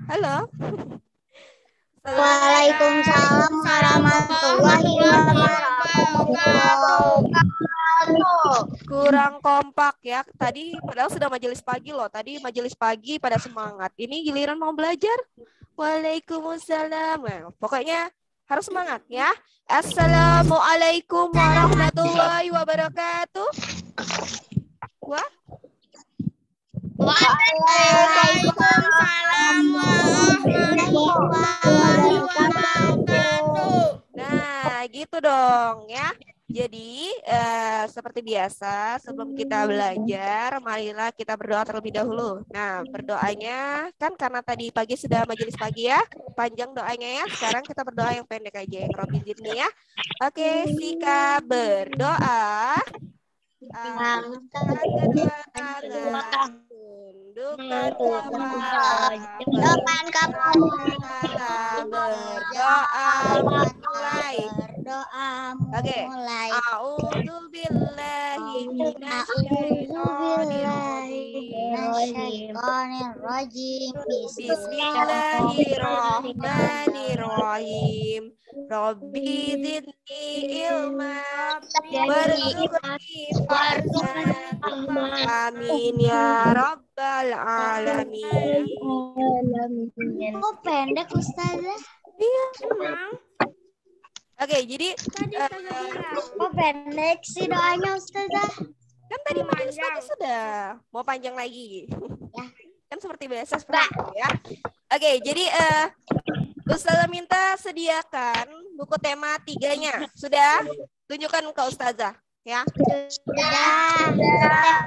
Halo. Waalaikumsalam warahmatullahi wabarakatuh. Kurang kompak ya. Tadi padahal sudah majelis pagi loh. Tadi majelis pagi pada semangat. Ini giliran mau belajar. Waalaikumsalam. Nah, pokoknya harus semangat ya. Assalamualaikum warahmatullahi wabarakatuh. Wah. Waalaikumsalam warahmatullahi wabarakatuh. Nah, gitu dong ya. Jadi, seperti biasa, sebelum kita belajar, marilah kita berdoa terlebih dahulu. Nah, berdoanya kan karena tadi pagi sudah majelis pagi ya, panjang doanya ya. Sekarang kita berdoa yang pendek aja, yang Robbi zidni ya. Oke, Sika berdoa. Angkat kedua tangan, tundukkan kepala, Depan kepala kita berdoa mulai. Oke. A'udzu billahi minasyaitonir Bismillahirrahmanirrahim. Rabbi zidni ilma warzuqni fahma. Amin ya rabbal alamin. Kok pendek Ustazah? Iya, emang. Oke, jadi Kok pendek sih doanya Ustazah? kan tadi majelis pagi sudah. Mau panjang lagi? Ya. Kan seperti biasa seperti itu ya. Oke, jadi Ustazah minta sediakan buku tema 3-nya. Sudah? Tunjukkan ke Ustazah ya. Sudah.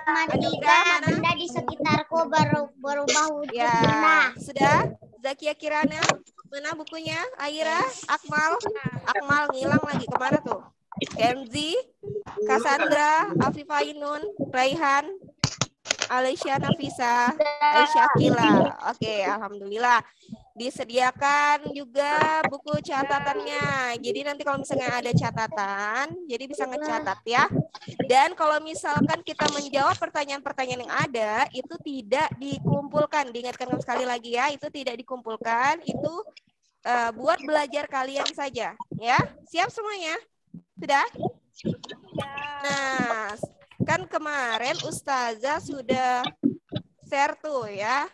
Tema 3 benda di sekitarku berubah wujud. Ya, sudah? Zakia Kirana, mana bukunya? Aira, Akmal ngilang lagi, kemana tuh? Kenzi, Cassandra, Afifah Ainun, Raihan, Alicia Nafisa, Aisyah Kila. Oke, alhamdulillah. Disediakan juga buku catatannya. Jadi nanti kalau misalnya ada catatan, jadi bisa ngecatat ya. Dan kalau misalkan kita menjawab pertanyaan-pertanyaan yang ada, itu tidak dikumpulkan. Diingatkan sekali lagi ya, itu tidak dikumpulkan. Itu buat belajar kalian saja. Ya, siap semuanya? Sudah? Nah, kan kemarin Ustazah sudah share tuh ya.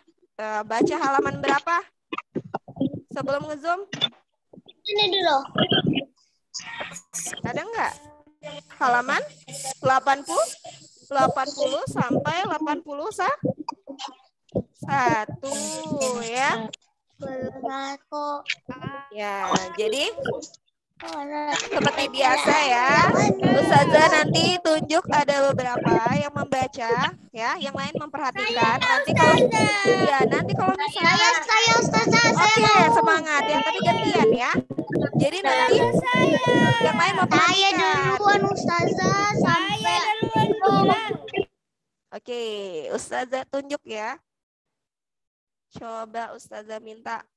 Baca halaman berapa? Sebelum nge-zoom? Ini dulu. Ada nggak? Halaman 80 sampai 81 ya. Ya, jadi seperti biasa ya, Ustazah nanti tunjuk ada beberapa yang membaca, ya, yang lain memperhatikan. Nanti kalau misalnya Saya Ustazah. oke, semangat ya, tapi gantian ya. Jadi nanti yang lain memperhatikan. Saya duluan Ustazah sampai Oke, Ustazah tunjuk ya. Coba Ustazah minta.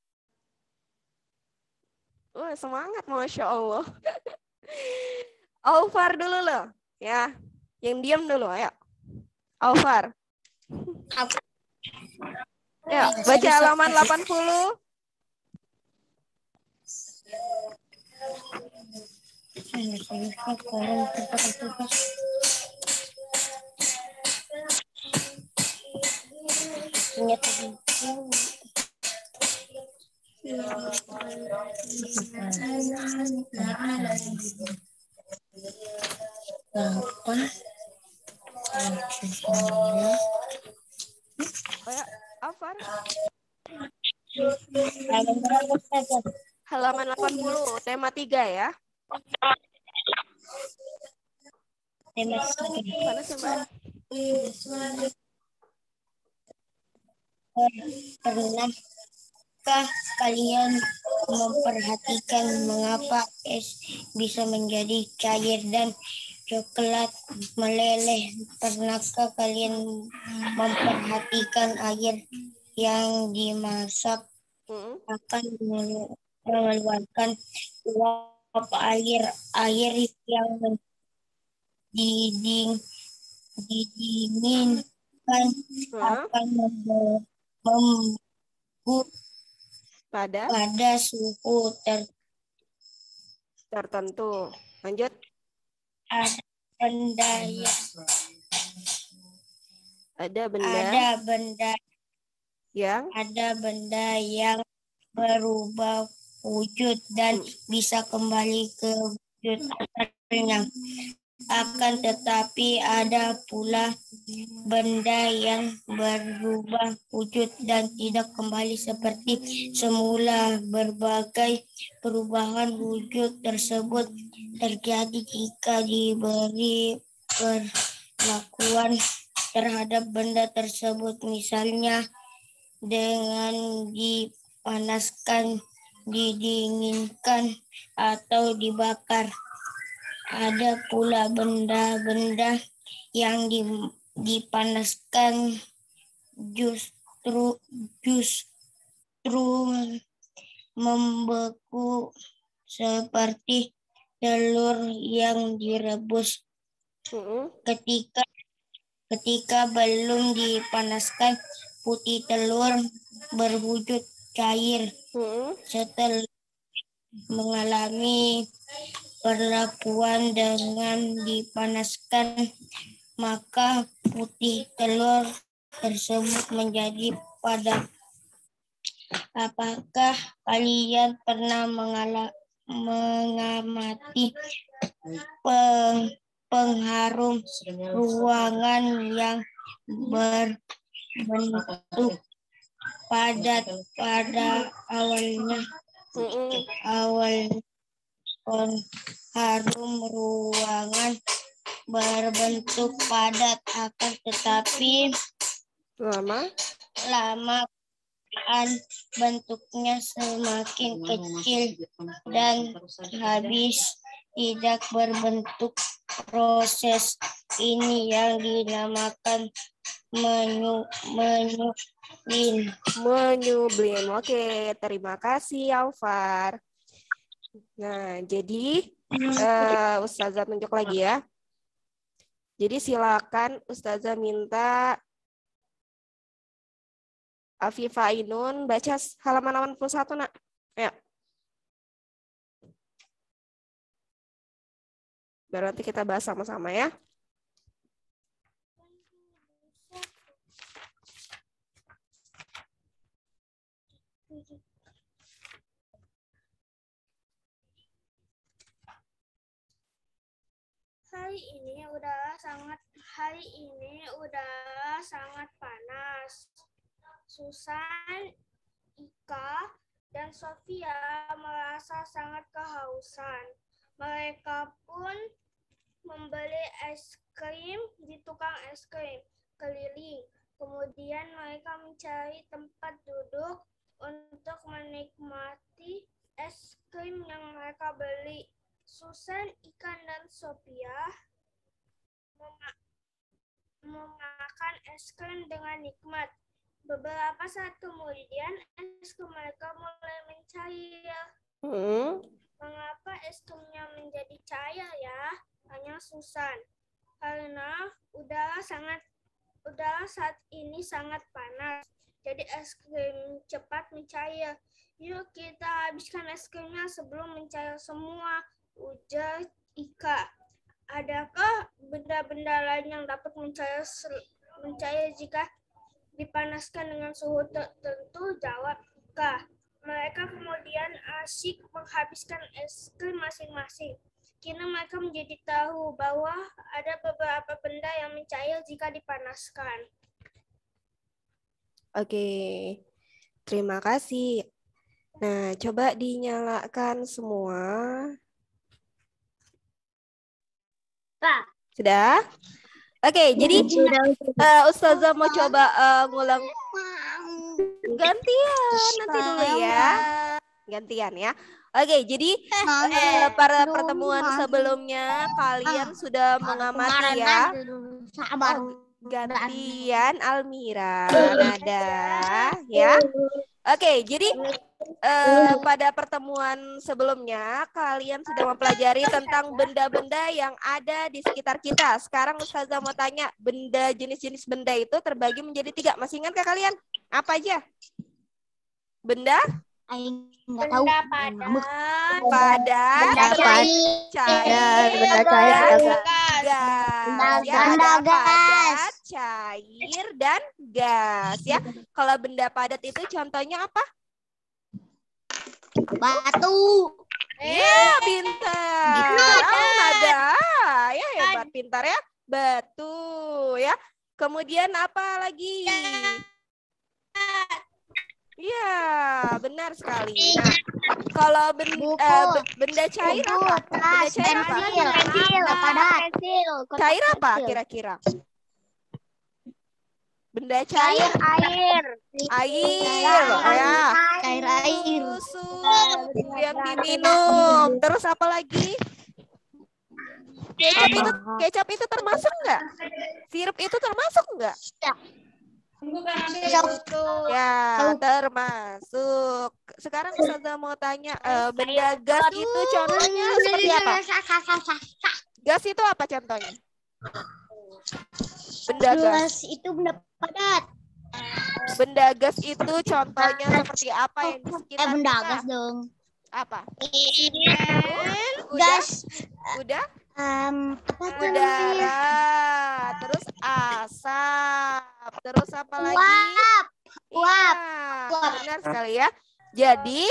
Wah, semangat, Masya Allah. Alfar dulu loh, ya. Yang diam dulu, ayo. Alfar. Ya, baca halaman 80. Alfar. Halaman 80, tema 3 ya. Mana sih, Mbak? Pernahkah kalian memperhatikan mengapa es bisa menjadi cair dan coklat meleleh? Pernahkah kalian memperhatikan air yang dimasak akan mengeluarkan uap air yang didinginkan akan pada suhu tertentu. Lanjut. ada benda yang Ada benda yang berubah wujud dan bisa kembali ke wujud asalnya. Akan tetapi ada pula benda yang berubah wujud dan tidak kembali seperti semula. Berbagai perubahan wujud tersebut terjadi jika diberi perlakuan terhadap benda tersebut, misalnya dengan dipanaskan, didinginkan, atau dibakar. Ada pula benda-benda yang dipanaskan justru membeku, seperti telur yang direbus. Ketika belum dipanaskan, putih telur berwujud cair. Setelah mengalami perlakuan dengan dipanaskan, maka putih telur tersebut menjadi padat. Apakah kalian pernah mengamati pengharum ruangan yang berbentuk padat pada awalnya? Pengharum ruangan berbentuk padat, akan tetapi lama bentuknya semakin kecil dan habis tidak berbentuk. Proses ini yang dinamakan menyublin. Oke, terima kasih Alfar. Nah, jadi Ustazah tunjuk lagi ya. Jadi silakan Ustazah minta Afifah Ainun baca halaman 81, Nak. Ayo. Baru nanti kita bahas sama-sama ya. Hari ini udara sangat panas. Susan, Ika, dan Sofia merasa sangat kehausan. Mereka pun membeli es krim di tukang es krim keliling. Kemudian mereka mencari tempat duduk untuk menikmati es krim yang mereka beli. Susan, Ikan, dan Sophia memakan es krim dengan nikmat. Beberapa saat kemudian, es krim mereka mulai mencair. Mengapa es krimnya menjadi cair ya? Tanya Susan. Karena udara saat ini sangat panas. Jadi es krim cepat mencair. Yuk kita habiskan es krimnya sebelum mencair semua, ujar Ika. Adakah benda-benda lain yang dapat mencair jika dipanaskan dengan suhu tertentu? Jawab Ika. Mereka kemudian asyik menghabiskan es krim masing-masing. Kini mereka menjadi tahu bahwa ada beberapa benda yang mencair jika dipanaskan. Oke, terima kasih. Nah, coba dinyalakan semua. Sudah? Oke, jadi Ustazah mau coba ngulang. Gantian, nanti dulu ya. Gantian ya. Oke, jadi pada pertemuan sebelumnya kalian sudah mengamati ya. Gantian Almira, Nada, ya. Oke, jadi pada pertemuan sebelumnya kalian sudah mempelajari tentang benda-benda yang ada di sekitar kita. Sekarang Ustazah mau tanya, jenis-jenis benda itu terbagi menjadi 3. Masih ingat kalian? Apa aja? Benda Enggak tahu. Benda padat. padat, Benda cair, cair. benda cair, dan benda gas. Ya, Benda ada gas. padat, cair, dan gas. Ya, kalau benda padat itu contohnya apa? Batu. Ya, pintar. Oh, nada. Ya, hebat, pintar ya. Batu, ya. Kemudian apa lagi? Iya, benar sekali. Nah, kalau benda cair apa? Benda cair apa? Cair apa kira-kira? Benda cair. Air. Air, oh ya. Cair air. Susu yang diminum. Terus apa lagi? Kecap itu termasuk nggak? Sirup itu termasuk nggak? Ya, termasuk. Sekarang Ustazah mau tanya, benda gas itu contohnya seperti apa? Gas itu apa contohnya? Benda gas. Itu benda padat. Benda gas itu contohnya seperti apa yang di sekitar Benda kita? gas dong. Apa? Gas. Udah? Apa Udara, terus asap, terus apa lagi? Uap. Iya, benar sekali ya. Jadi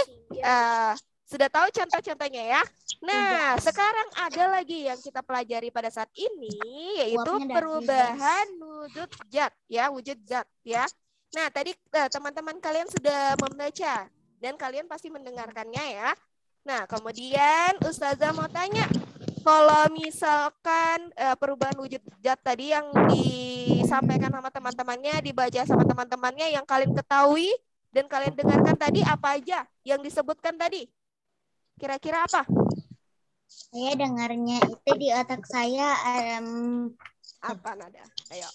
sudah tahu contoh-contohnya ya. Nah, sekarang ada lagi yang kita pelajari pada saat ini, yaitu perubahan wujud zat ya, wujud zat ya. Nah, tadi teman-teman kalian sudah membaca dan kalian pasti mendengarkannya ya. Nah, kemudian Ustazah mau tanya, kalau misalkan perubahan wujud zat tadi yang disampaikan sama teman-temannya, dibaca sama teman-temannya, yang kalian ketahui dan kalian dengarkan tadi apa aja yang disebutkan tadi? Kira-kira apa? Saya dengarnya itu di otak saya apa nada? Ayo.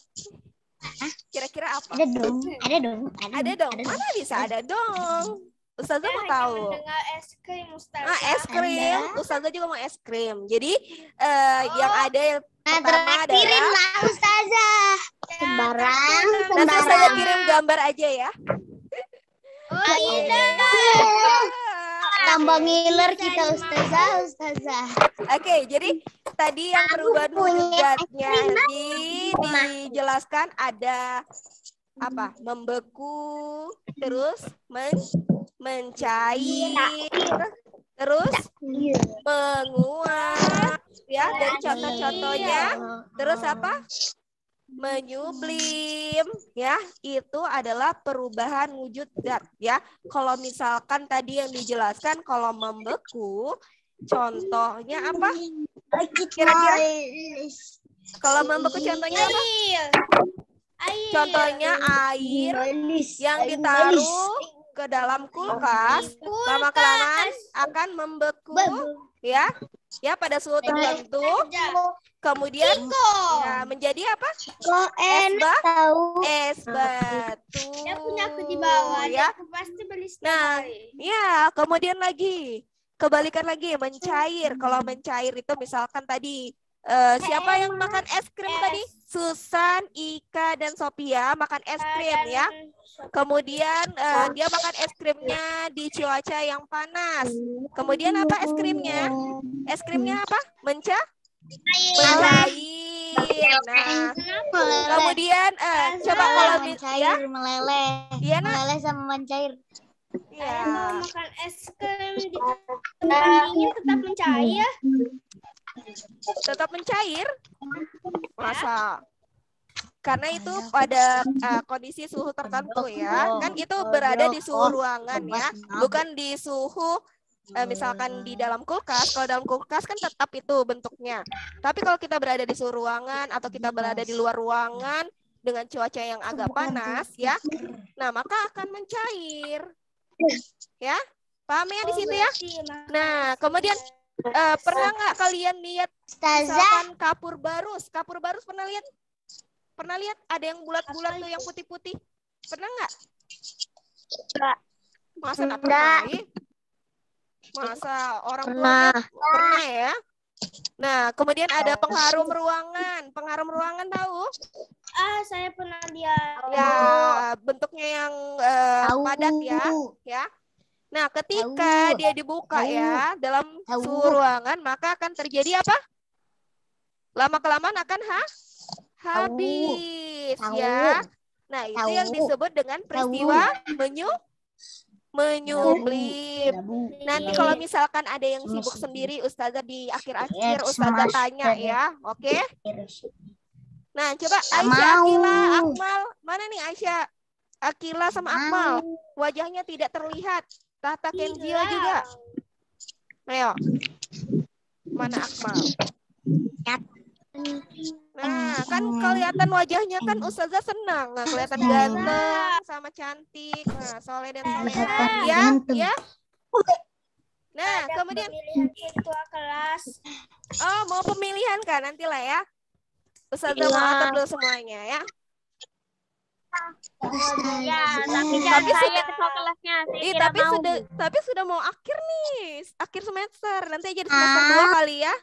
Kira-kira apa? Ada dong. Ada dong. Mana bisa ada dong? Ustazah mau tahu. Mendengar es krim, Ustazah. Es krim. Ustazah juga mau es krim. Jadi yang ada yang pertama adalah Ustazah. Sembarang. Nanti Ustazah kirim gambar aja ya. Oh, tidak. Tambah ngiler kita Ustazah. Oke, jadi tadi yang perubahan wujud zatnya dijelaskan ada apa? Membeku, terus mencair, terus menguap, ya. Dan contoh-contohnya, terus apa? Menyublim, ya. Itu adalah perubahan wujud zat, ya. Kalau misalkan tadi yang dijelaskan, kalau membeku, contohnya apa? Kira-kira? Kalau membeku contohnya apa? Contohnya air yang ditaruh ke dalam kulkas, lama-kelamaan akan membeku, ya, pada suhu tertentu. Kemudian ya, menjadi apa? Es batu. Dia punya aku di bawah, ya. aku pasti beli Nah, ya, kemudian lagi kebalikan lagi mencair. Kalau mencair itu misalkan tadi siapa yang makan es krim tadi? Susan, Ika, dan Sophia makan es krim ya. Kemudian dia makan es krimnya di cuaca yang panas. Kemudian apa es krimnya? Es krimnya apa? Mencair. Nah, kemudian coba kalau ya meleleh. Iya, nah. Meleleh sama mencair. Ya. Mau makan es krim di tempat dingin tetap mencair. Tetap mencair? Masa? Karena itu pada kondisi suhu tertentu ya. Kan itu berada di suhu ruangan ya. Bukan di suhu misalkan di dalam kulkas. Kalau dalam kulkas kan tetap itu bentuknya. Tapi kalau kita berada di suhu ruangan atau kita berada di luar ruangan dengan cuaca yang agak panas ya. Nah, maka akan mencair. Ya? Paham ya di situ ya? Nah, kemudian pernah nggak kalian lihat misalkan kapur barus? Kapur barus pernah lihat? Pernah lihat ada yang bulat-bulat tuh yang putih-putih? Pernah nggak? Masa nggak pernah? Masa orang tuanya pernah ya? Nah, kemudian ada pengharum ruangan. Pengharum ruangan tahu? Saya pernah lihat. Ya, bentuknya yang padat ya. Nah, ketika dia dibuka ya dalam suhu ruangan, maka akan terjadi apa? Lama-kelamaan akan habis ya. Nah, itu yang disebut dengan peristiwa menyublim. Nanti kalau misalkan ada yang sibuk sendiri, Ustazah di akhir-akhir Ustazah tanya ya, oke? Nah, coba Aisyah, Akila, Akmal, mana nih Aisyah, Akila sama Akmal? Wajahnya tidak terlihat. Tata Kenzio juga. Ayo, mana Akmal? Nah, kan kelihatan wajahnya kan Ustazah senang, nah, kelihatan ganteng sama cantik, nah soleh dan soleha, ya. Nah, kemudian ketua kelas. Oh, mau pemilihan kan nantilah ya. Ustazah mau atur dulu semuanya ya. Ya, tapi jangan saya ketua kelasnya. Tapi sudah mau akhir nih, akhir semester. Nanti aja di semester 2 kali ya.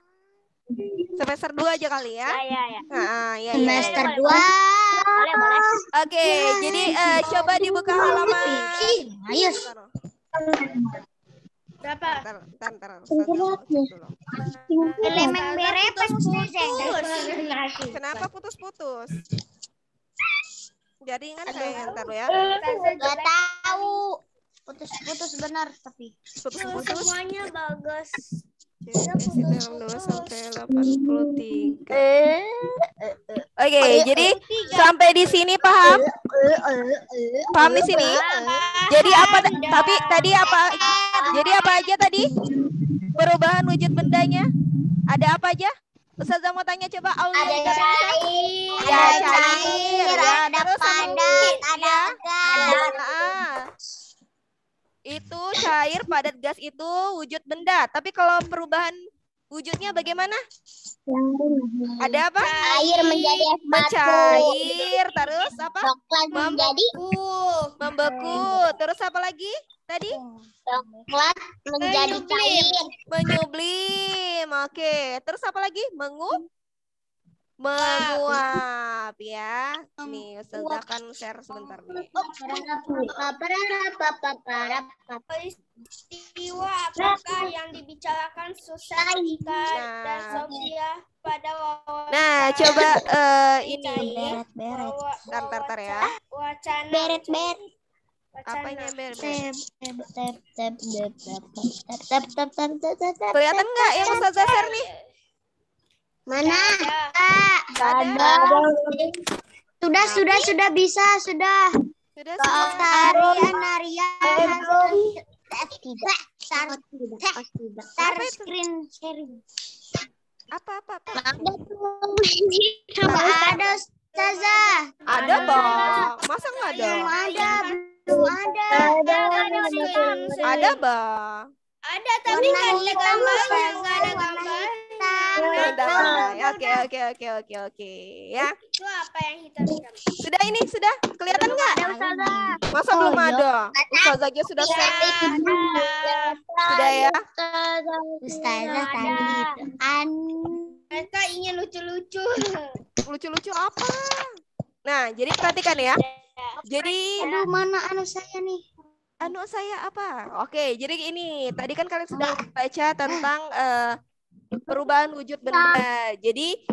Semester 2 aja kali ya. Ya. Semester 2. Boleh. Oke, jadi coba dibuka halaman. Ayo. Berapa? Bentar. Elemen berapa putus? Kenapa putus-putus? Jaringan kayak ntar ya. Gak tahu. Putus-putus benar tapi. Putus-putus. Semuanya bagus. Dalam 2 sampai 83. Oke, jadi sampai di sini paham? Paham di sini? Jadi apa? Tapi tadi apa? Jadi apa aja tadi? Perubahan wujud bendanya? Ada apa aja? Ustazah mau tanya coba Aulia. Ada cair, Ya, ada cair. cair, Ya, ada terus sama padat, ada ya. gas. Itu cair, padat, gas itu wujud benda. Tapi kalau perubahan wujudnya bagaimana? Ada apa? Air menjadi es batu. Mencair, terus apa? Coklat menjadi Membeku. Terus apa lagi? Tadi? coklat menjadi cair. Menyublim. Oke. Terus apa lagi? Menguap ya. Nih, Ustazah akan share sebentar nih. Peristiwa apakah yang dibicarakan Susaika dan Sofia pada wawancara? Nah, coba ini. Beret. Tar ya. Wacana. Beret. Apanya ber? Tep. Kelihatan nggak yang Ustazah share nih? Mana? Ada. Sudah bisa, sudah. Sudah Tarian. Start screen sharing. Apa? Ada Ustazah. Ada, Bang. Masa nggak ada? Belum ada. Ada, Bang. Ada tapi nggak ada gambar. Oke. Ya. Itu apa yang hitam-hitam? Sudah kelihatan nggak? Masa belum ada? Ustazah aja sudah share. Sudah ya? Ustazah tadi Mereka ingin lucu-lucu. Lucu-lucu apa? Nah, jadi perhatikan ya. Jadi mana saya nih? saya apa? Oke, jadi ini tadi kan kalian sudah baca tentang perubahan wujud benda. Jadi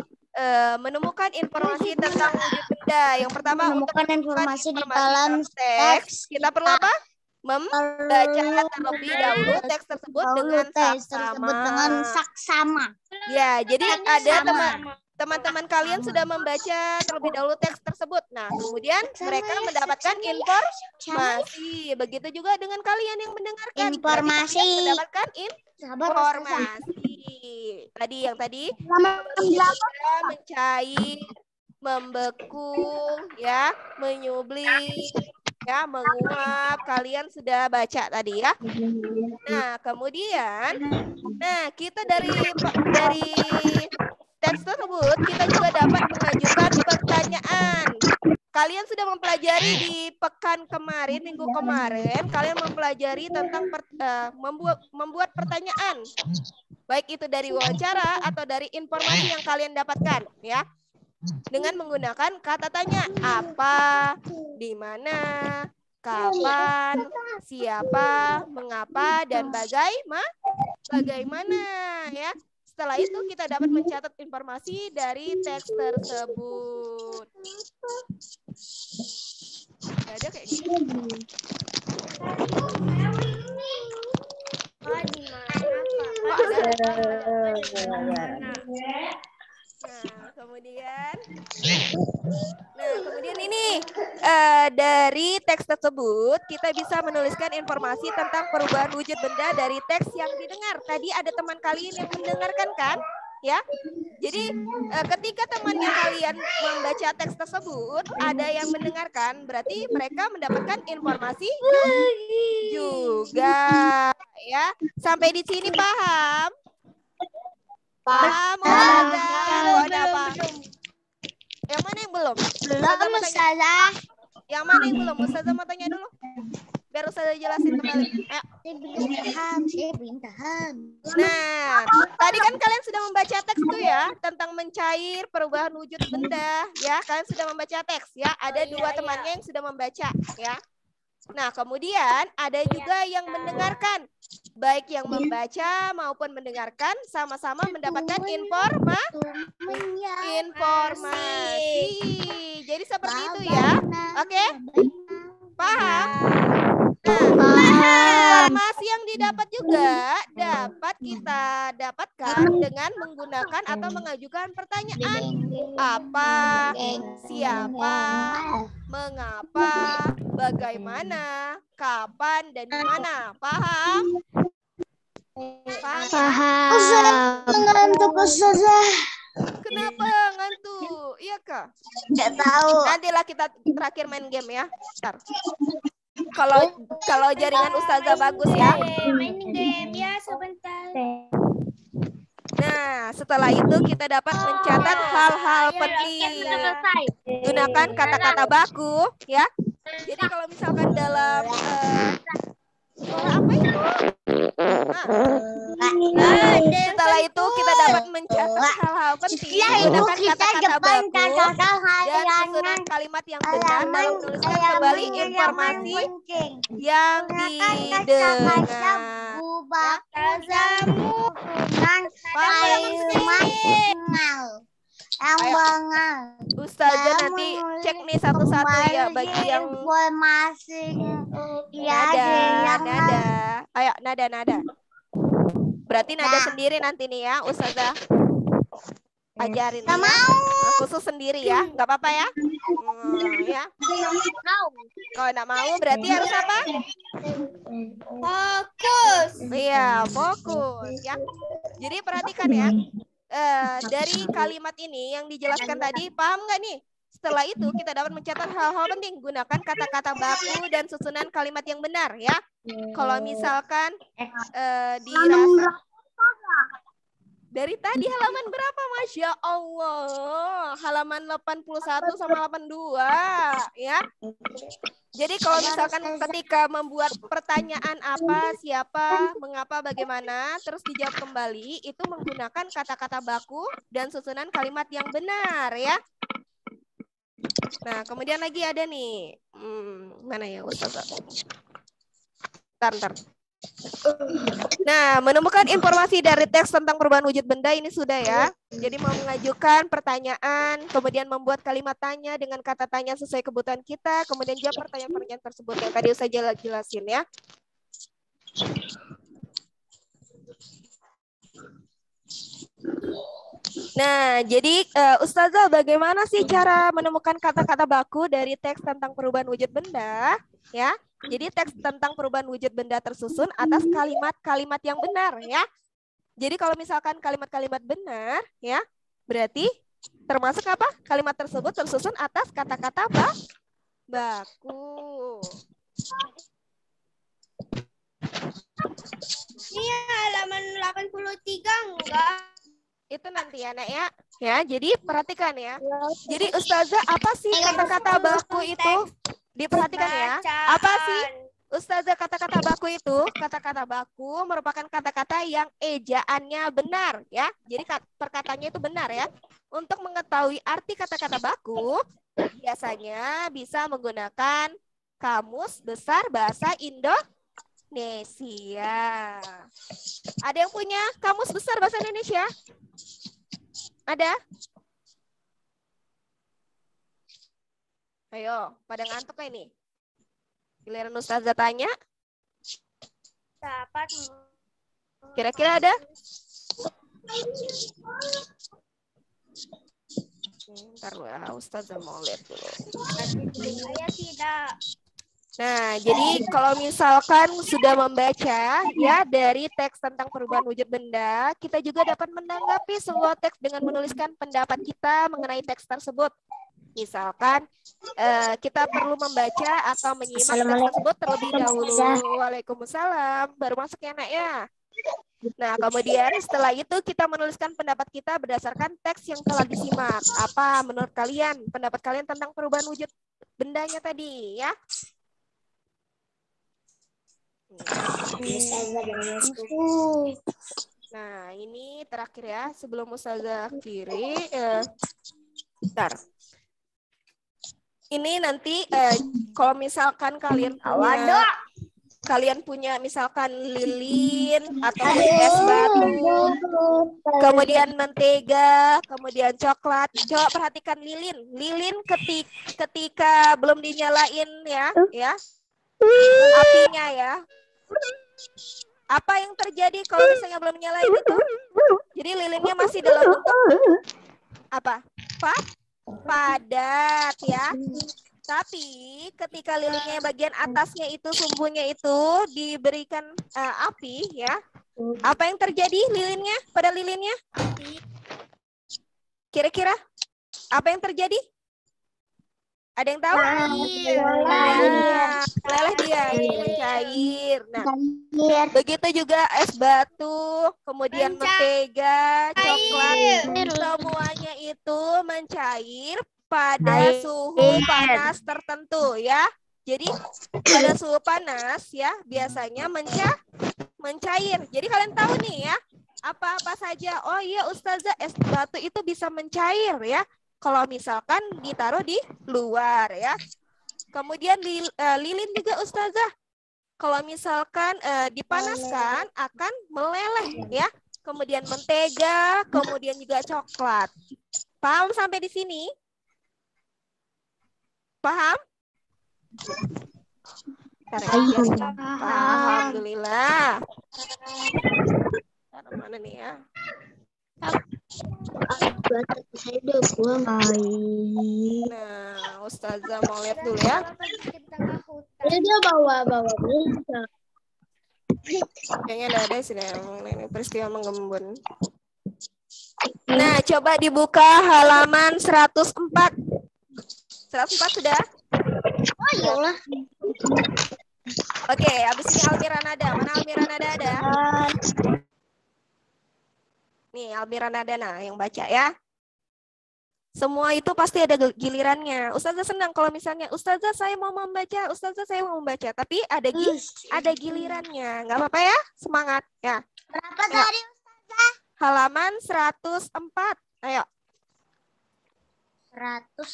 menemukan informasi tentang wujud benda. Yang pertama menemukan untuk informasi di dalam teks. Kita perlu apa? Membaca terlebih dahulu teks tersebut dengan saksama. Ya, jadi ada teman-teman kalian sudah membaca terlebih dahulu teks tersebut. Nah, kemudian mereka mendapatkan informasi. Begitu juga dengan kalian yang mendengarkan. Informasi. Mendapatkan informasi. Yang tadi mencair, membeku, ya, menyublim, ya, menguap. Kalian sudah baca tadi ya. Nah, kemudian, kita dari teks tersebut kita juga dapat mengajukan pertanyaan. Kalian sudah mempelajari di pekan kemarin, minggu kemarin, kalian mempelajari tentang membuat pertanyaan. Baik itu dari wawancara atau dari informasi yang kalian dapatkan, ya. Dengan menggunakan kata tanya apa, di mana, kapan, siapa, mengapa, dan bagaimana, ya. Setelah itu kita dapat mencatat informasi dari teks tersebut. Ada kayak gitu. Nah, kemudian ini dari teks tersebut kita bisa menuliskan informasi tentang perubahan wujud benda dari teks yang didengar. Tadi ada teman kalian yang mendengarkan kan? Ya. Jadi ketika temannya kalian membaca teks tersebut, ada yang mendengarkan, berarti mereka mendapatkan informasi juga, ya. Sampai di sini paham? Paham? Oh, ada apa? Yang mana yang belum? Belum, Ustazah. Yang mana yang belum? Ustazah mau tanya dulu. Biar Ustazah jelasin kembali. Ayo. Saya belum paham. Nah, tadi kan kalian sudah membaca teks tuh ya, tentang mencair, perubahan wujud benda, ya. Kalian sudah membaca teks, ya. Ada dua temannya yang sudah membaca, ya. Nah, kemudian ada juga yang mendengarkan. Baik yang membaca maupun mendengarkan sama-sama mendapatkan informasi. Jadi seperti itu ya. Oke? Paham? Nah, informasi yang didapat juga dapat kita dapatkan dengan menggunakan atau mengajukan pertanyaan. Apa, siapa, mengapa, bagaimana, kapan, dan di mana. Paham? Paham. Ngantuk, Ustazah. Kenapa ngantuk? Iya kah? Nggak tahu. Nantilah kita terakhir main game ya. Bentar. Kalau jaringan Ustazah bagus ya. Main game ya sebentar. Nah, setelah itu kita dapat mencatat hal-hal penting. Gunakan kata-kata baku, ya. Jadi kalau misalkan dalam apa itu? Setelah itu kita dapat mencatat hal-hal penting. Gunakan kata-kata baku dan susunan kalimat yang benar dalam menuliskan kembali informasi yang didengar. Ustazah nanti cek nih satu-satu ya bagi yang nada. Ayo nada. Berarti nada sendiri nanti nih ya Ustazah. Ajarin ya. Khusus sendiri ya, nggak apa-apa ya. Ya. Kalau nggak mau berarti harus apa? Fokus. Iya, fokus ya. Jadi perhatikan ya. Dari kalimat ini yang dijelaskan tadi, paham nggak nih? Setelah itu kita dapat mencatat hal-hal penting. Gunakan kata-kata baku dan susunan kalimat yang benar ya. Kalau misalkan dirasa dari tadi halaman berapa? Masya Allah. Halaman 81 sama 82 ya. Jadi kalau misalkan ketika membuat pertanyaan apa, siapa, mengapa, bagaimana, terus dijawab kembali, itu menggunakan kata-kata baku dan susunan kalimat yang benar ya. Nah, kemudian lagi ada nih. Mana ya Ustazah? Bentar. Nah, menemukan informasi dari teks tentang perubahan wujud benda ini sudah ya. Jadi mau mengajukan pertanyaan, kemudian membuat kalimat tanya dengan kata tanya sesuai kebutuhan kita, kemudian jawab pertanyaan-pertanyaan tersebut yang tadi saya jelasin ya. Nah, jadi Ustazah bagaimana sih cara menemukan kata-kata baku dari teks tentang perubahan wujud benda? Ya, jadi teks tentang perubahan wujud benda tersusun atas kalimat-kalimat yang benar ya. Jadi kalau misalkan kalimat-kalimat benar ya, berarti termasuk apa? Kalimat tersebut tersusun atas kata-kata baku. Ini halaman 83 enggak? Itu nanti ya, Nak ya. Ya, jadi perhatikan ya. Jadi Ustazah, apa sih kata-kata baku itu? Diperhatikan ya. Apa sih? Ustazah, kata-kata baku itu, kata-kata baku merupakan kata-kata yang ejaannya benar ya. Jadi perkataannya itu benar ya. Untuk mengetahui arti kata-kata baku, biasanya bisa menggunakan Kamus Besar Bahasa Indonesia. Ada yang punya Kamus Besar Bahasa Indonesia? Ada? Ayo, pada ngantuk kayak ini. Giliran Ustazah tanya. Dapat. Kira-kira ada? Ntar ya, Ustazah mau lihat dulu. Saya tidak. Nah, jadi kalau misalkan sudah membaca ya dari teks tentang perubahan wujud benda, kita juga dapat menanggapi sebuah teks dengan menuliskan pendapat kita mengenai teks tersebut. Misalkan kita perlu membaca atau menyimak teks tersebut terlebih dahulu. Waalaikumsalam. Baru masuk ya, Nak ya. Nah, kemudian setelah itu kita menuliskan pendapat kita berdasarkan teks yang telah disimak. Apa menurut kalian, pendapat kalian tentang perubahan wujud bendanya tadi ya? Nah, ini terakhir ya sebelum Ustazah akhiri. Bentar. Ini nanti kalau misalkan kalian punya misalkan lilin atau es batu, kemudian mentega, kemudian coklat. Coba perhatikan lilin. Lilin ketika belum dinyalain ya apinya ya. Apa yang terjadi kalau misalnya belum nyalain itu? Jadi lilinnya masih dalam bentuk apa? Padat ya. Tapi ketika lilinnya bagian atasnya itu sumbunya itu diberikan api ya. Apa yang terjadi lilinnya pada lilinnya? Kira-kira apa yang terjadi? Ada yang tahu? Meleleh dia, ini mencair. Nah, begitu juga es batu, kemudian mentega, coklat, semuanya itu mencair pada suhu panas tertentu ya. Jadi pada suhu panas ya biasanya mencair. Jadi kalian tahu nih ya, apa-apa saja. Oh iya Ustazah, es batu itu bisa mencair ya. Kalau misalkan ditaruh di luar ya. Kemudian lilin juga Ustazah. Kalau misalkan dipanaskan akan meleleh ya. Kemudian mentega, kemudian juga coklat. Paham sampai di sini? Paham? Alhamdulillah. Mana nih ya? Nah, Ustazah mau lihat dulu ya. Dia bawa bisa. Kayaknya ada sih ini peristiwa menggembun. Nah, coba dibuka halaman 104. 104 sudah? Oh ya Allah. Oke, habis ini Almira Nada. Mana Almira Nada ada? Nih, Almira Nada yang baca ya. Semua itu pasti ada gilirannya. Ustazah senang kalau misalnya Ustazah saya mau membaca, Ustazah saya mau membaca, tapi ada gilirannya. Nggak apa-apa ya? Semangat ya. Berapa tadi Ustazah? Halaman 104. Ayo. 104.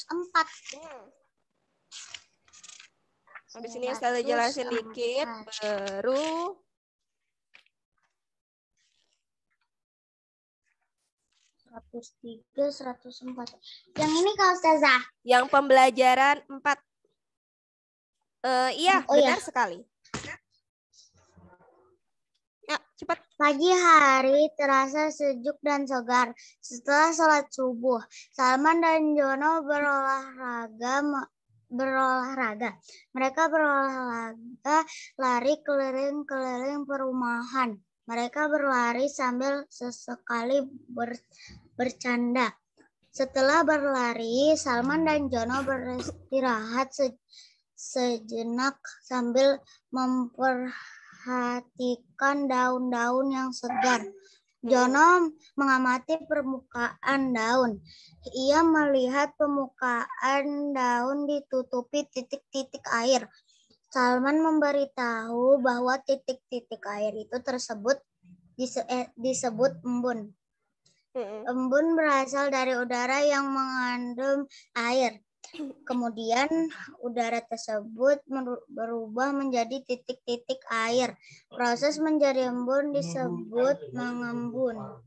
Habis ini Ustazah jelasin dikit, baru 103, 104. Yang ini Kak Ustazah? Yang pembelajaran 4. Iya, benar sekali. Ya, cepat. Pagi hari terasa sejuk dan segar. Setelah sholat subuh, Salman dan Jono berolahraga. Mereka berolahraga lari keliling-keliling perumahan. Mereka berlari sambil sesekali bercanda. Setelah berlari, Salman dan Jono beristirahat sejenak sambil memperhatikan daun-daun yang segar. Jono mengamati permukaan daun. Ia melihat permukaan daun ditutupi titik-titik air. Salman memberitahu bahwa titik-titik air itu disebut embun. Embun berasal dari udara yang mengandung air. Kemudian udara tersebut berubah menjadi titik-titik air. Proses menjadi embun disebut mengembun.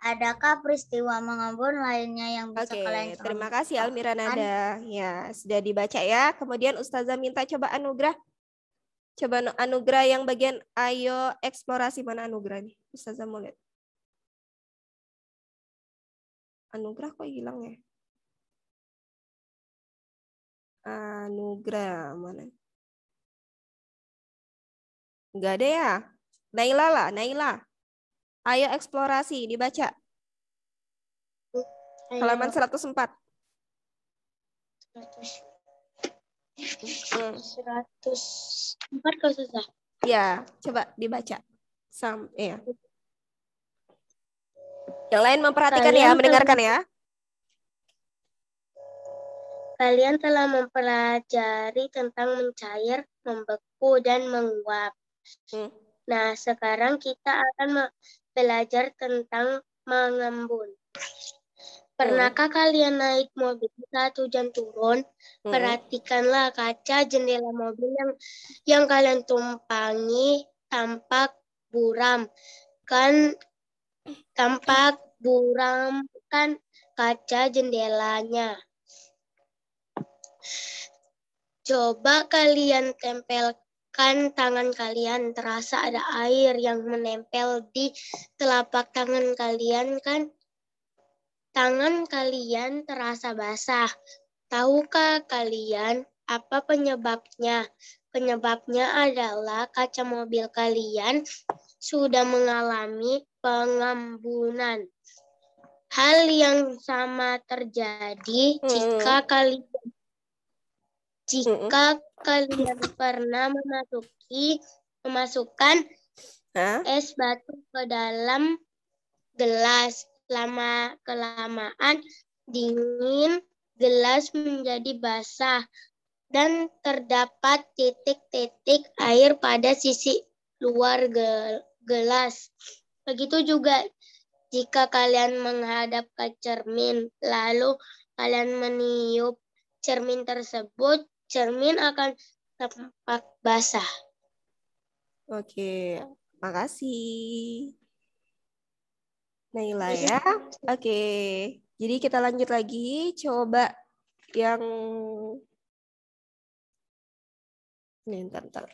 Adakah peristiwa mengembun lainnya yang bisa kalian contohkan? Terima kasih Almiranada. Ya, sudah dibaca ya. Kemudian Ustazah minta coba Anugrah. Coba Anugrah yang bagian ayo eksplorasi, mana Anugrah nih? Ustazah mau lihat. Anugrah kok hilang ya? Anugrah mana? Enggak ada ya? Naila lah, Naila. Ayo eksplorasi, dibaca. Halaman 104. 104 kalau susah. Ya, coba dibaca. Ya. Yang lain memperhatikan ya, mendengarkan ya. Kalian telah mempelajari tentang mencair, membeku, dan menguap. Nah, sekarang kita akan belajar tentang mengembun. Pernahkah kalian naik mobil saat hujan turun? Perhatikanlah kaca jendela mobil yang kalian tumpangi tampak buram. Tampak buram kan kaca jendelanya. Coba kalian tempelkan tangan kalian, terasa ada air yang menempel di telapak tangan kalian kan? Tangan kalian terasa basah. Tahukah kalian apa penyebabnya? Penyebabnya adalah kaca mobil kalian sudah mengalami pengembunan. Hal yang sama terjadi jika kalian pernah memasukkan es batu ke dalam gelas. Lama-kelamaan dingin, gelas menjadi basah dan terdapat titik-titik air pada sisi luar gelas. Begitu juga jika kalian menghadap ke cermin, lalu kalian meniup cermin tersebut, cermin akan tampak basah. Oke, makasih Naila ya. Oke, jadi kita lanjut lagi. Coba yang ini ntar.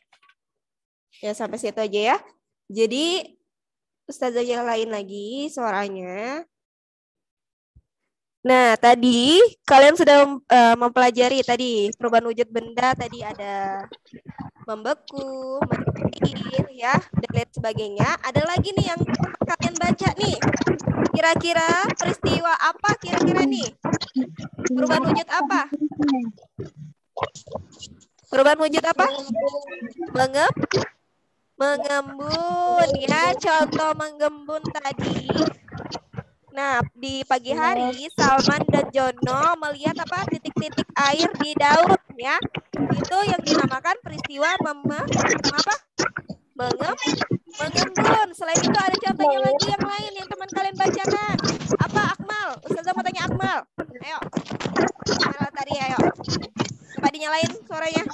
Ya sampai situ aja ya. Jadi Ustazah yang lain lagi suaranya. Nah, tadi kalian sudah mempelajari tadi perubahan wujud benda, tadi ada membeku, mencair ya, dan lain sebagainya. Ada lagi nih yang kalian baca nih. Kira-kira peristiwa apa kira-kira nih? Perubahan wujud apa? Perubahan wujud apa? Mengembun ya, contoh menggembun tadi. Nah, di pagi hari Salman dan Jono melihat apa? Titik-titik air di daun ya. Itu yang dinamakan peristiwa mengembun. Selain itu ada contohnya lagi yang lain yang teman kalian bacakan. Apa Akmal? Ustazah mau tanya Akmal. Ayo. Akmal tadi ayo. Coba dinyalain suaranya.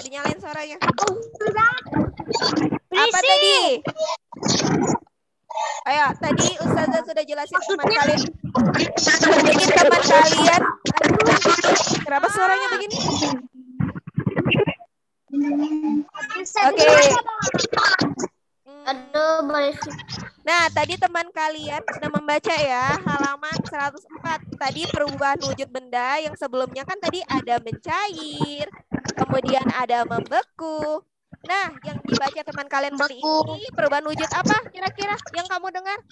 Dinyalain suaranya. Apa tadi? Ayo, tadi Ustazah sudah jelasin teman kalian. Jadi teman kalian. Kenapa suaranya begini? Oke. Nah, tadi teman kalian sudah membaca ya halaman 104. Tadi perubahan wujud benda yang sebelumnya kan tadi ada mencair, kemudian ada membeku. Nah, yang dibaca teman kalian kali ini perubahan wujud apa kira-kira yang kamu dengar?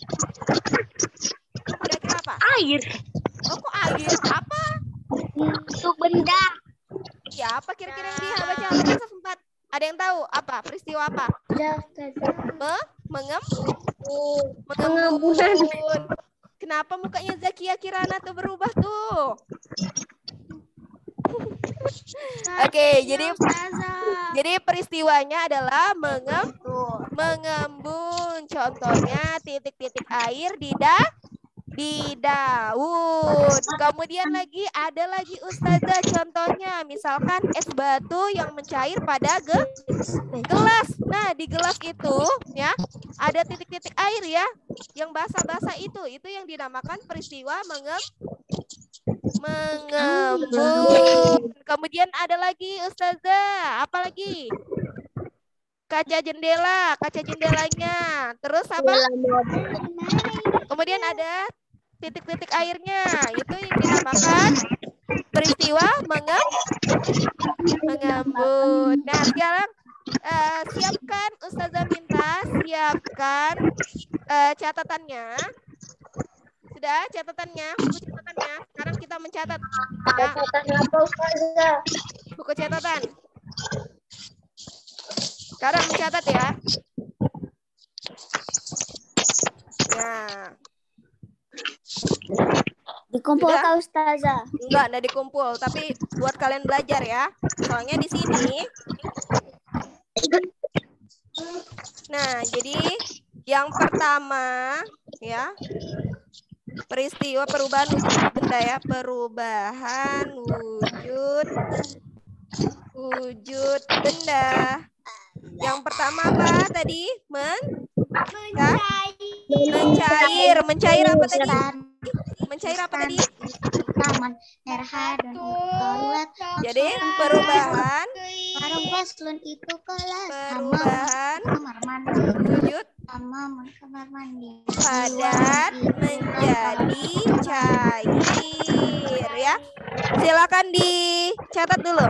Kira-kira apa? Air. Oh, kok air? Apa? Bentuk benda. Ya, apa kira-kira yang dibaca halaman 104? Ada yang tahu apa? Peristiwa apa? Mengembun. Kenapa mukanya Zakia Kirana tuh berubah tuh? Oke, jadi peristiwanya adalah mengembun. Contohnya titik-titik air di daun. Kemudian ada lagi Ustazah contohnya, misalkan es batu yang mencair pada gelas. Nah, di gelas itu ya ada titik-titik air ya, yang basah-basah itu yang dinamakan peristiwa mengembun. Kemudian ada lagi Ustazah, apa lagi? Kaca jendelanya. Terus apa? Kemudian ada titik-titik airnya. Itu yang dinamakan peristiwa mengembun. Nah, sekarang siapkan Ustazah minta catatannya. Sudah catatannya, buku catatannya. Sekarang kita mencatat. Catatan apa Ustazah? Buku catatan. Sekarang mencatat ya. Nah. Dikumpul Sudah? Kak Ustazah? Enggak dikumpul, tapi buat kalian belajar ya. Soalnya di sini. Nah, jadi yang pertama ya. Peristiwa perubahan wujud benda ya, perubahan wujud benda. Yang pertama apa tadi? Mencair. Mencair apa tadi? Mencair apa tadi? Taman, nerha, dan toilet. Jadi perubahan kamar mandi. Wujud Kamar mandi. padat menjadi cair ya. Silakan dicatat dulu.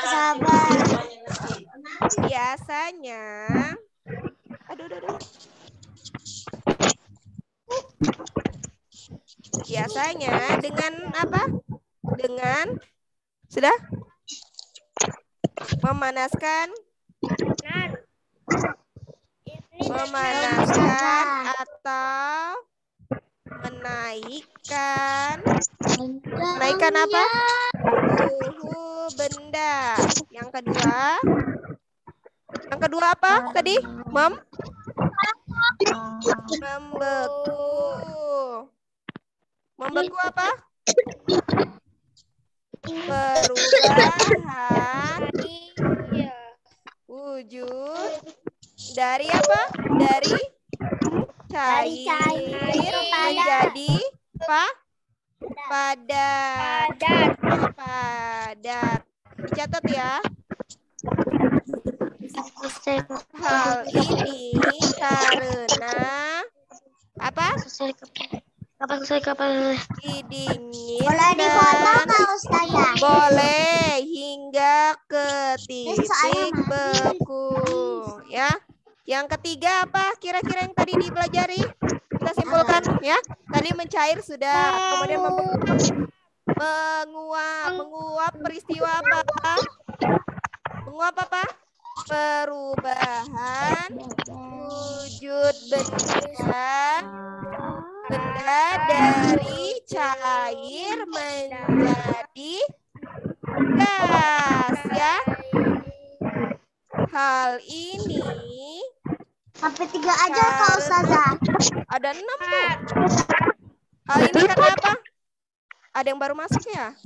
Sabar. Biasanya Biasanya dengan apa? Dengan sudah memanaskan atau menaikkan apa? Suhu benda. Yang kedua apa tadi? Membeku apa? Perubahan wujud dari apa? Dari cair menjadi padat. Dicatat ya. Hal ini karena apa? Didinginkan. Boleh dipotong Kak Ustazah? Boleh hingga ke titik beku ya. Yang ketiga apa? Kira-kira yang tadi dipelajari? Kita simpulkan ya. Tadi mencair sudah, kemudian menguap peristiwa apa? Menguap apa? Perubahan wujud benda dari cair menjadi gas ya. Hal ini sampai 3 aja Kak Ustazah. Ada 6 tuh. Hal ini karena apa? Ada yang baru masuk ya?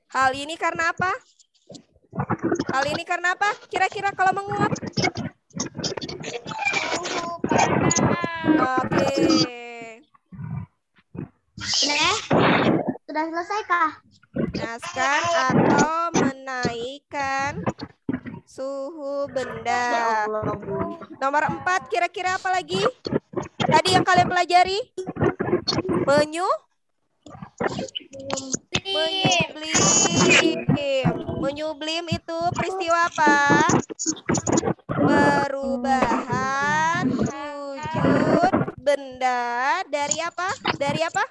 Hal ini karena apa? Hal ini karena apa? Kira-kira kalau menguap? Oke. Sudah selesai Kak? Memanaskan atau menaikkan suhu benda. Nomor 4 kira-kira apa lagi? Tadi yang kalian pelajari? Menyublim itu peristiwa apa? Perubahan wujud benda dari apa? Dari apa?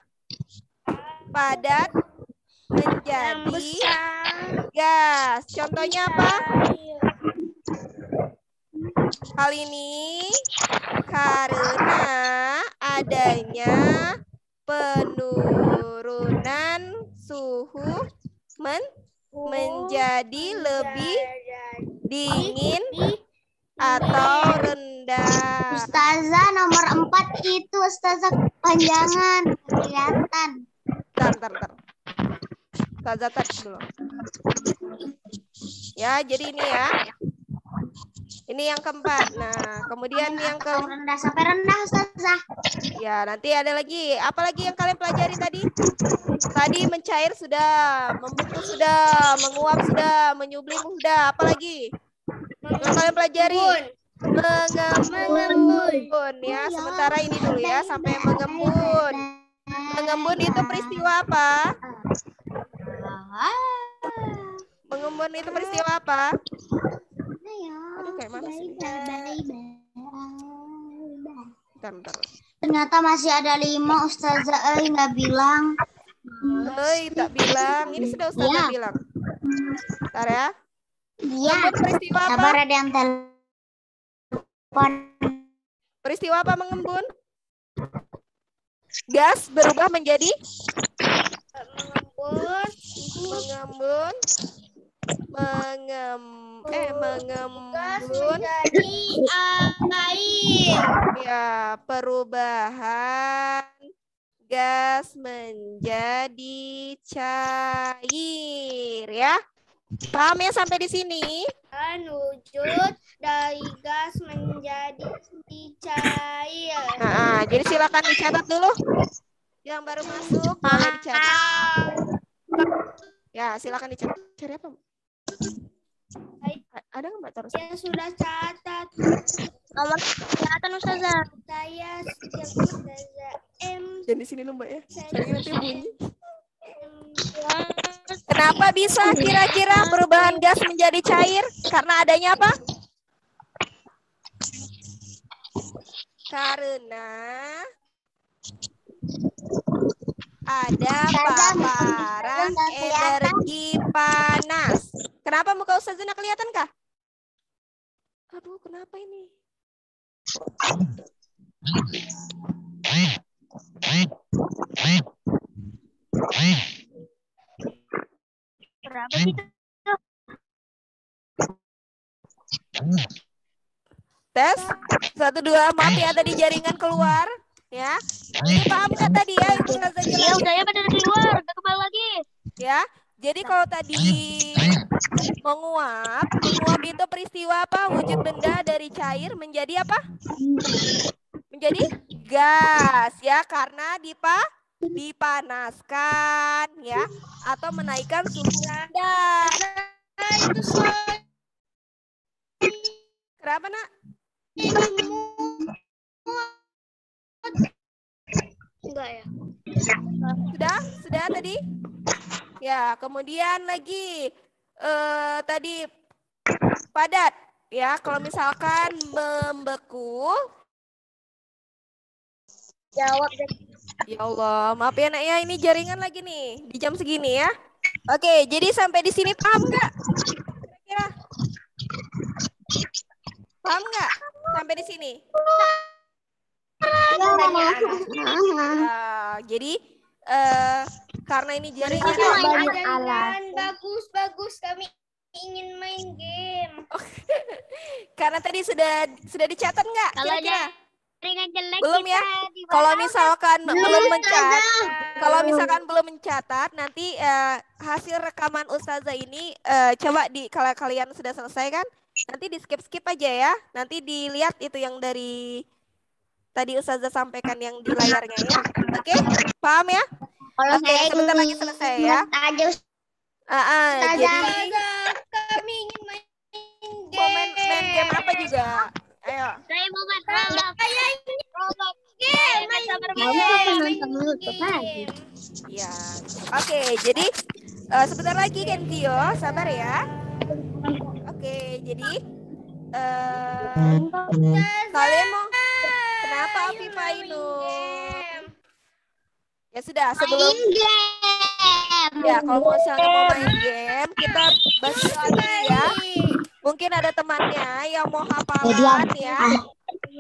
Padat menjadi gas. Contohnya apa? Hal ini karena adanya penurunan suhu menjadi lebih dingin atau rendah. Ustazah nomor 4 itu Ustazah kepanjangan kelihatan. Bentar. Ustazah tes dulu. Ya, jadi ini ya. Ini yang keempat. Nah, kemudian yang ke rendah sampai rendah Ustazah. Ya, nanti ada lagi. Apa lagi yang kalian pelajari tadi? Tadi mencair sudah, membeku sudah, menguap sudah, menyublim sudah. Apa lagi? Yang kalian pelajari? Mengembun ya. Sementara ini dulu ya, sampai mengembun. Mengembun itu peristiwa apa? Mengembun itu peristiwa apa? Aduh, kayak mana sih? Bentar. Ternyata masih ada 5 Ustazah nggak bilang. Tak bilang. Ini sudah Ustazah bilang. Bentar ya. Iya. Peristiwa apa? Sabar, ada yang telepon. Peristiwa apa mengembun? Gas berubah menjadi mengembun jadi air. Ya, perubahan gas menjadi cair ya. Paham ya sampai di sini? Wujud dari gas menjadi cair. Nah, jadi silakan dicatat dulu. Yang baru masuk boleh dicatat. Ya, silakan dicatat. Cari apa? Ada nggak Mbak terus? Saya sudah catat. Nomor kelihatan Ustazah. Saya Ustazah M. Jangan di sini loh Mbak ya. Soalnya nanti bunyi. Kenapa bisa kira-kira perubahan gas menjadi cair? Karena adanya apa? Karena ada paparan energi panas. Kenapa muka Ustazah kelihatan kah? Aduh, kenapa ini? Berapa sih itu? Tes 1 2, maaf ya tadi jaringan keluar ya. Ini paham nggak tadi ya? Ya udah ya pada keluar, udah kembali lagi. Ya, jadi kalau tadi menguap itu peristiwa apa? Wujud benda dari cair menjadi apa? Menjadi gas ya, karena dipanaskan ya, atau menaikkan suhu rendah. Kenapa nak? Enggak ya? Sudah tadi? Ya, kemudian lagi tadi padat ya, kalau misalkan membeku. Jawab. Ya Allah, maaf ya nak ya, ini jaringan lagi nih di jam segini ya. Oke, jadi sampai di sini paham nggak? Kira-kira paham nggak sampai di sini? Jadi karena ini jaringan bagus kami ingin main game. Karena tadi sudah dicatat nggak? Kira-kira Jelek belum ya? Kalau misalkan belum mencatat, nanti hasil rekaman Ustazah ini coba kalau kalian sudah selesai kan, nanti di skip aja ya. Nanti dilihat itu yang dari tadi Ustazah sampaikan yang di layarnya ya. Oke? Paham ya? Oke, sebentar lagi selesai ya. Jadi kami ingin main game apa juga? Ayo. Saya mau main Ya. Oke, jadi sebentar lagi Kenzio, sabar ya. Oke, jadi kalian mau kenapa Afifa Ainun? Ya sudah, sebelum ya kalau misalnya mau main game, kita bahas lagi ya. Mungkin ada temannya yang mau hafalan ya.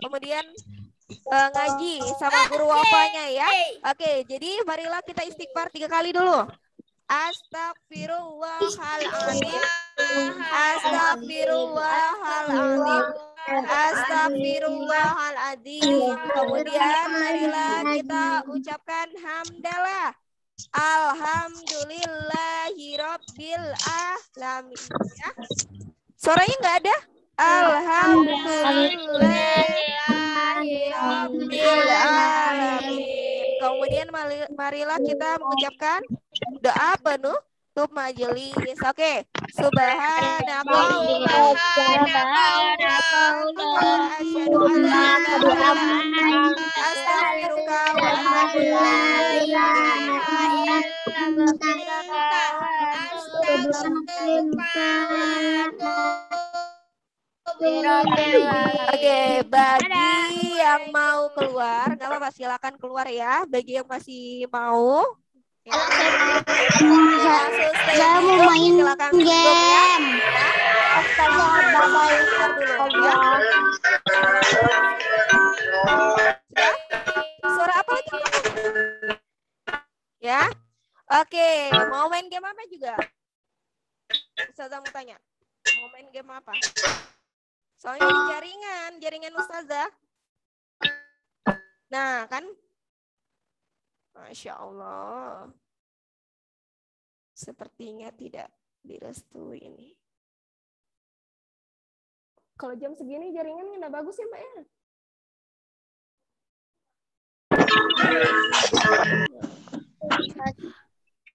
Kemudian ngaji sama guru wafanya ya. Oke, jadi marilah kita istighfar 3 kali dulu. Astagfirullahaladzim. Astagfirullahaladzim. Astagfirullahaladzim. Kemudian marilah kita ucapkan hamdalah. Alhamdulillahirabbil alamin. Ya. Suaranya nggak ada? Alhamdulillahirabbil alamin. Kemudian marilah kita mengucapkan doa penutup majelis. Oke. Subhanallah. Asyhadu an la ilaha illa anta astaghfiruka wa atubu Oke, bagi yang mau keluar, nggak apa-apa, silakan keluar ya. Bagi yang masih mau, ya. Saya mau main silakan game. Ya. Suara apa lagi? Ya, oke. Mau main game apa juga? Ustazah mau tanya. Mau main game apa? Soalnya di jaringan Ustazah. Nah, kan? Masya Allah. Sepertinya tidak direstui ini. Kalau jam segini jaringannya udah bagus ya, Mbak ya?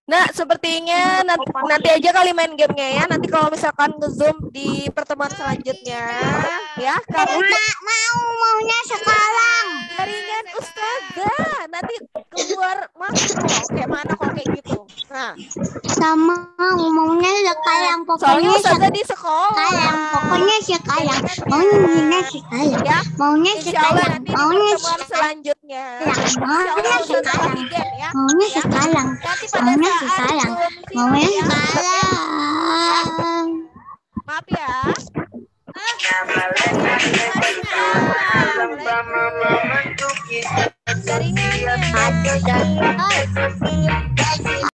Nah, sepertinya nanti aja kali main gamenya ya. Nanti kalau misalkan nge-zoom di pertemuan selanjutnya, ya. Maunya sekarang. Jaringan Ustazah nanti keluar masuk loh. Kayak mana kalau kayak gitu? Nah, Sama maunya sekarang. soalnya Pokoknya Ustazah di sekolah. sekarang. Pokoknya sekarang. Maunya sekarang. Ya, Maunya insya Allah sekarang. nanti di Maunya pertemuan selanjutnya. Maunya sekarang. Ya. Maunya sekarang. Nanti pada Maunya saat sekarang. Zoom Maunya ya. sekarang. Maaf ya. Jaringannya.